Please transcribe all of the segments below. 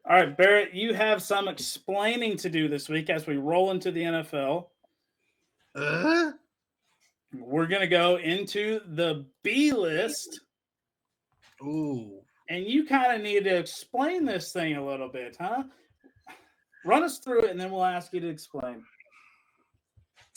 All right, Barrett, you have some explaining to do this week as we roll into the NFL. We're going to go into the B list. Ooh. And you kind of need to explain this thing a little bit, huh? Run us through it, and then we'll ask you to explain.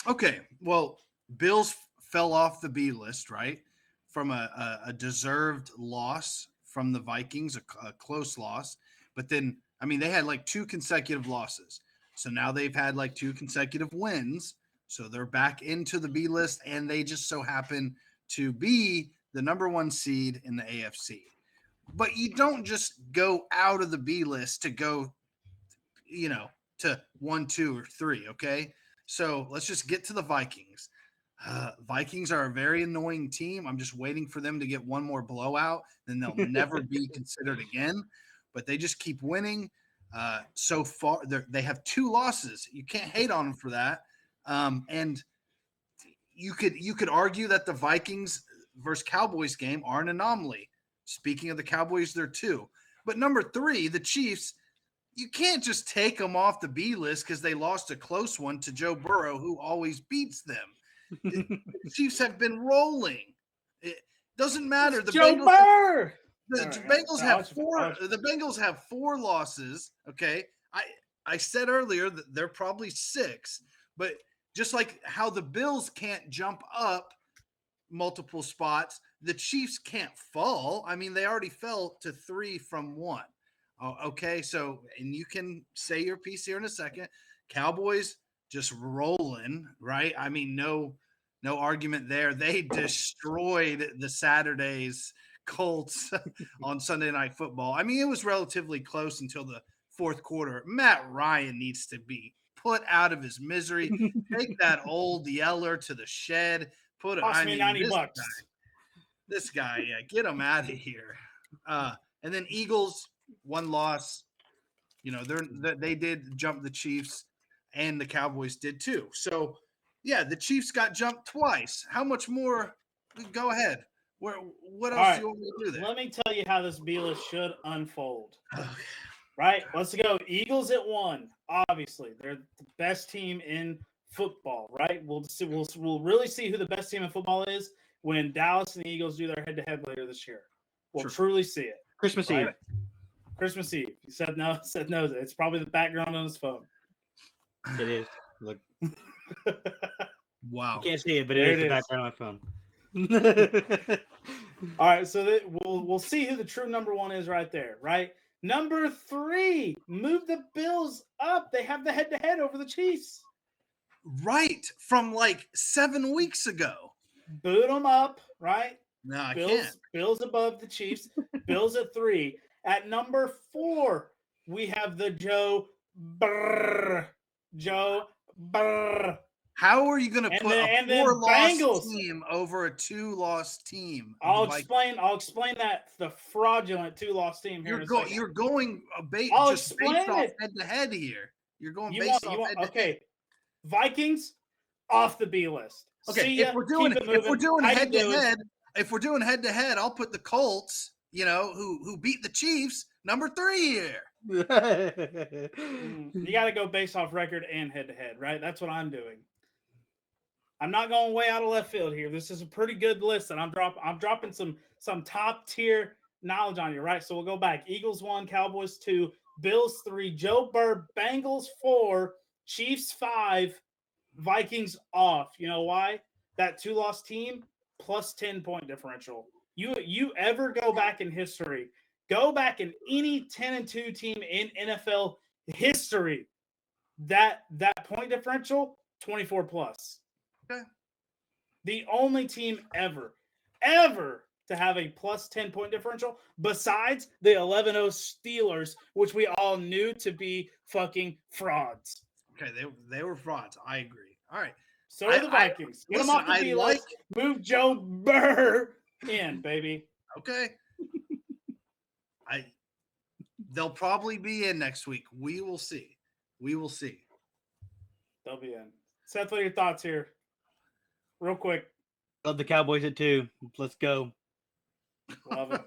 Okay, well, Bills fell off the B list, right? From a deserved loss from the Vikings, a close loss. But then, I mean, they had like 2 consecutive losses. So now they've had like 2 consecutive wins. So they're back into the B list, and they just so happen to be the number 1 seed in the AFC. But you don't just go out of the B list to go, to 1, 2, or 3, okay? So let's just get to the Vikings. Vikings are a very annoying team. I'm just waiting for them to get one more blowout, then they'll never be considered again. But they just keep winning. So far, they have 2 losses. You can't hate on them for that. And you could argue that the Vikings versus Cowboys game are an anomaly. Speaking of the Cowboys, they're 2. But number 3, the Chiefs, you can't just take them off the B list because they lost a close one to Joe Burrow, who always beats them. The Chiefs have been rolling. It doesn't matter. The Bengals have 4 losses. Okay, I said earlier that they're probably 6, but just like how the Bills can't jump up multiple spots, the Chiefs can't fall. I mean, they already fell to 3 from 1. Okay, so, and you can say your piece here in a second. Cowboys just rolling, right? I mean, no argument there. They destroyed the Saturday's Colts on Sunday Night Football. I mean, it was relatively close until the 4th quarter. Matt Ryan needs to be put out of his misery. Take that old yeller to the shed. Cost me $90. This guy, yeah, get him out of here. And then Eagles, 1 loss. They did jump the Chiefs, and the Cowboys did too. So, yeah, the Chiefs got jumped twice. How much more? Go ahead. What else do you want me to do there? Let me tell you how this B list should unfold. Right? Let's go. Eagles at 1. Obviously, they're the best team in football, right? We'll really see who the best team in football is when Dallas and the Eagles do their head-to-head later this year. We'll truly see it. Christmas Eve. Christmas Eve. He said no. It's probably the background on his phone. It is. Look. Wow. You can't see it, but it is the background on my phone. All right, so we'll see who the true number 1 is right there, right? Number 3, move the Bills up. They have the head-to-head over the Chiefs. Right, from like 7 weeks ago. Boot them up, right? No, I can't. Bills above the Chiefs. Bills at 3. At number 4, we have the Joe Burr. How are you going to put a 4-loss team over a 2-loss team? I'll explain that the fraudulent 2-loss team here. You're going based off head-to-head here. You're going based off head-to-head. Okay, Vikings off the B list. Okay, if we're doing head-to-head, I'll put the Colts, who beat the Chiefs, number 3 here. You got to go based off record and head-to-head, right? That's what I'm doing. I'm not going way out of left field here. This is a pretty good list, and I'm dropping some top tier knowledge on you, right? So we'll go back. Eagles 1, Cowboys 2, Bills 3, Joe Burr, Bengals 4, Chiefs 5, Vikings off. You know why? That 2-loss team plus 10-point differential. You ever go back in history? Go back in any 10-2 team in NFL history. That point differential 24 plus. Okay. The only team ever to have a plus 10-point differential besides the 11-0 Steelers, which we all knew to be fucking frauds. Okay, they were frauds. I agree. All right. So are the Vikings. Get them off the B list. Move Joe Burr in, baby. Okay. They'll probably be in next week. We will see. They'll be in. Seth, what are your thoughts here? Real quick. Love the Cowboys at 2. Let's go. Love it.